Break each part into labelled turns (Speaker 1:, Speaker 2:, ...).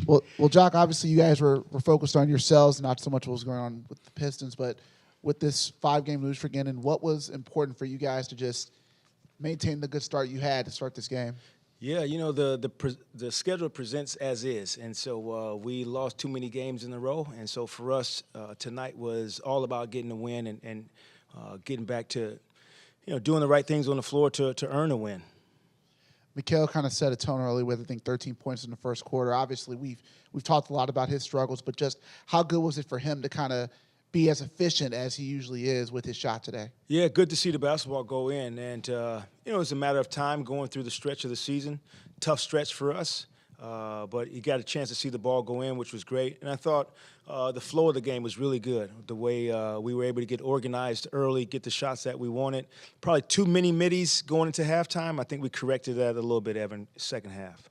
Speaker 1: Well, Jacque, obviously you guys were focused on yourselves, not so much what was going on with the Pistons, but with this 5-game lose streak and what was important for you guys to just maintain the good start you had to start this game?
Speaker 2: Yeah, the schedule presents as is, and so we lost too many games in a row, and so for us tonight was all about getting a win and getting back to doing the right things on the floor to earn a win.
Speaker 1: Mikal kind of set a tone early with, I think, 13 points in the first quarter. Obviously, we've talked a lot about his struggles, but just how good was it for him to kind of be as efficient as he usually is with his shot today?
Speaker 2: Yeah, good to see the basketball go in, and it's a matter of time going through the stretch of the season. Tough stretch for us, but you got a chance to see the ball go in, which was great. And I thought the flow of the game was really good. The way we were able to get organized early, get the shots that we wanted. Probably too many middies going into halftime. I think we corrected that a little bit, Evan, second half.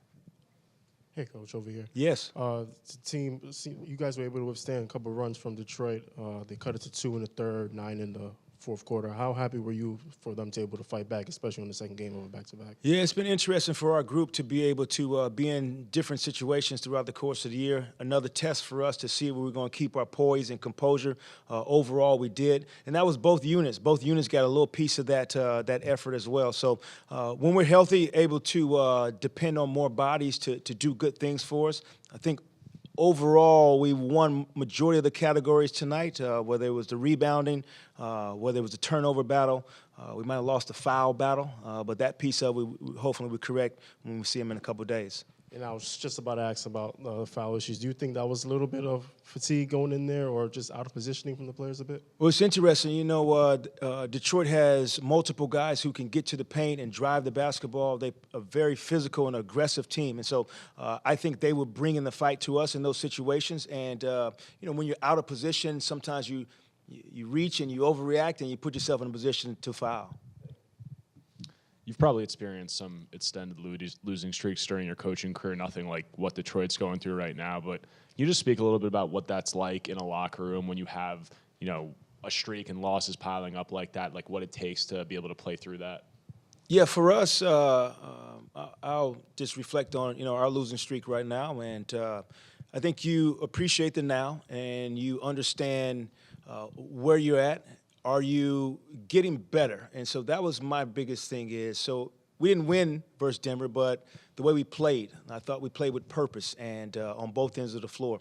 Speaker 3: Hey, Coach, over here.
Speaker 2: Yes.
Speaker 3: The team, you guys were able to withstand a couple of runs from Detroit. They cut it to 2 in the third, 9 in the fourth quarter. How happy were you for them to be able to fight back, especially on the second game of a back-to-back?
Speaker 2: Yeah, it's been interesting for our group to be able to be in different situations throughout the course of the year. Another test for us to see where we're going to keep our poise and composure. Overall, we did, and that was both units. Both units got a little piece of that effort as well. So when we're healthy, able to depend on more bodies to do good things for us, I think overall, we won majority of the categories tonight, whether it was the rebounding, whether it was the turnover battle. We might have lost the foul battle, but that piece of it, hopefully we correct when we see them in a couple of days.
Speaker 3: And I was just about to ask about foul issues. Do you think that was a little bit of fatigue going in there or just out of positioning from the players a bit?
Speaker 2: Well, it's interesting. Detroit has multiple guys who can get to the paint and drive the basketball. They're a very physical and aggressive team. And so I think they will bring in the fight to us in those situations. And, when you're out of position, sometimes you reach and you overreact and you put yourself in a position to foul.
Speaker 4: You've probably experienced some extended losing streaks during your coaching career, nothing like what Detroit's going through right now. But can you just speak a little bit about what that's like in a locker room when you have, a streak and losses piling up like that, like what it takes to be able to play through that?
Speaker 2: Yeah, for us, I'll just reflect on, our losing streak right now. And I think you appreciate the now and you understand where you're at. Are you getting better? And so that was my biggest thing is, so we didn't win versus Denver, but the way we played, I thought we played with purpose and on both ends of the floor.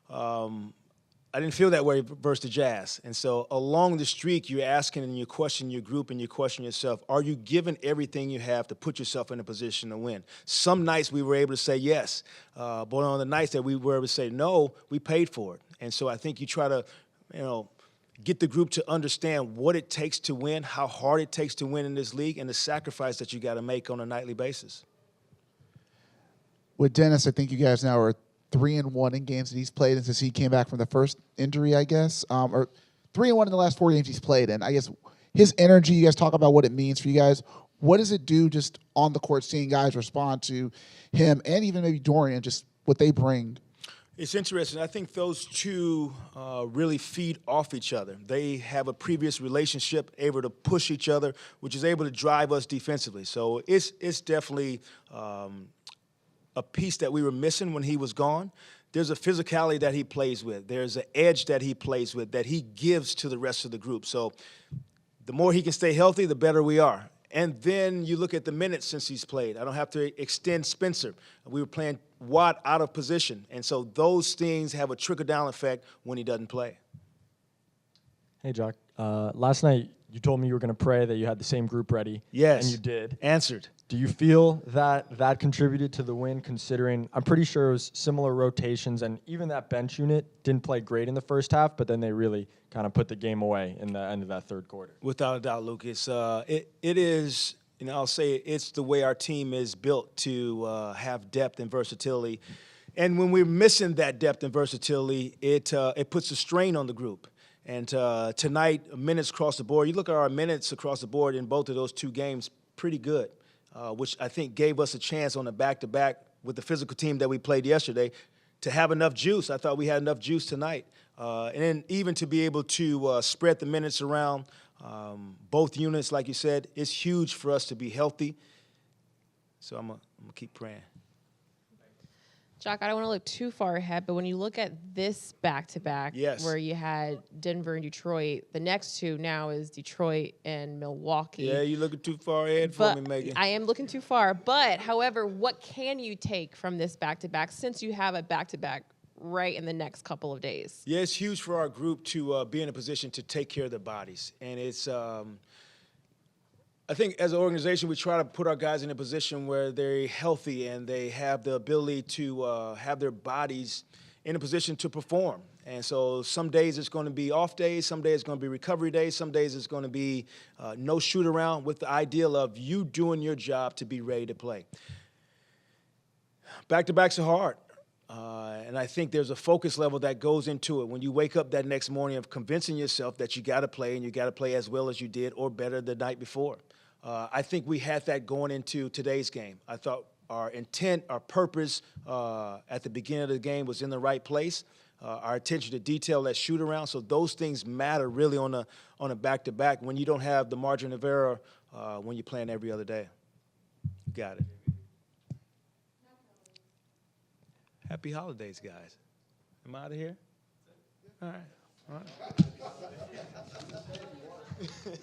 Speaker 2: I didn't feel that way versus the Jazz. And so along the streak, you're asking and you question your group and you question yourself, are you giving everything you have to put yourself in a position to win? Some nights we were able to say yes, but on the nights that we were able to say no, we paid for it. And so I think you try to, get the group to understand what it takes to win, how hard it takes to win in this league, and the sacrifice that you got to make on a nightly basis.
Speaker 1: With Dennis, I think you guys now are 3-1 in games that he's played and since he came back from the first injury, I guess, or 3-1 in the last 4 games he's played. And I guess his energy, you guys talk about what it means for you guys. What does it do just on the court, seeing guys respond to him and even maybe Dorian, just what they bring?
Speaker 2: It's interesting. I think those two really feed off each other. They have a previous relationship, able to push each other, which is able to drive us defensively. So it's definitely a piece that we were missing when he was gone. There's a physicality that he plays with. There's an edge that he plays with that he gives to the rest of the group. So the more he can stay healthy, the better we are. And then you look at the minutes since he's played. I don't have to extend Spencer. We were playing Watt out of position. And so those things have a trickle-down effect when he doesn't play.
Speaker 5: Hey, Jacque. Last night you told me you were going to pray that you had the same group ready.
Speaker 2: Yes.
Speaker 5: And you did.
Speaker 2: Answered.
Speaker 5: Do you feel that contributed to the win, considering I'm pretty sure it was similar rotations, and even that bench unit didn't play great in the first half, but then they really kind of put the game away in the end of that third quarter?
Speaker 2: Without a doubt, Lucas. It is, I'll say it's the way our team is built to have depth and versatility. And when we're missing that depth and versatility, it puts a strain on the group. And tonight, minutes across the board, you look at our minutes across the board in both of those two games, pretty good. Which I think gave us a chance on the back-to-back with the physical team that we played yesterday to have enough juice. I thought we had enough juice tonight. And then even to be able to spread the minutes around both units, like you said, it's huge for us to be healthy. So I'm gonna keep praying.
Speaker 6: Jacque, I don't want to look too far ahead, but when you look at this back-to-back,
Speaker 2: Yes.
Speaker 6: where you had Denver and Detroit, the next two now is Detroit and Milwaukee.
Speaker 2: Yeah, you're looking too far ahead for
Speaker 6: But
Speaker 2: me, Megan.
Speaker 6: I am looking too far. But, however, what can you take from this back-to-back since you have a back-to-back right in the next couple of days?
Speaker 2: Yeah, it's huge for our group to be in a position to take care of their bodies. And it's, I think as an organization, we try to put our guys in a position where they're healthy and they have the ability to have their bodies in a position to perform. And so some days it's going to be off days, some days it's going to be recovery days, some days it's going to be no shoot around, with the ideal of you doing your job to be ready to play. Back-to-backs are hard. And I think there's a focus level that goes into it when you wake up that next morning of convincing yourself that you got to play and you got to play as well as you did or better the night before. I think we had that going into today's game. I thought our intent, our purpose at the beginning of the game was in the right place. Our attention to detail, that shoot around. So those things matter really on a back-to-back when you don't have the margin of error when you're playing every other day. You got it. Happy holidays, guys. Am I out of here? All right. All right.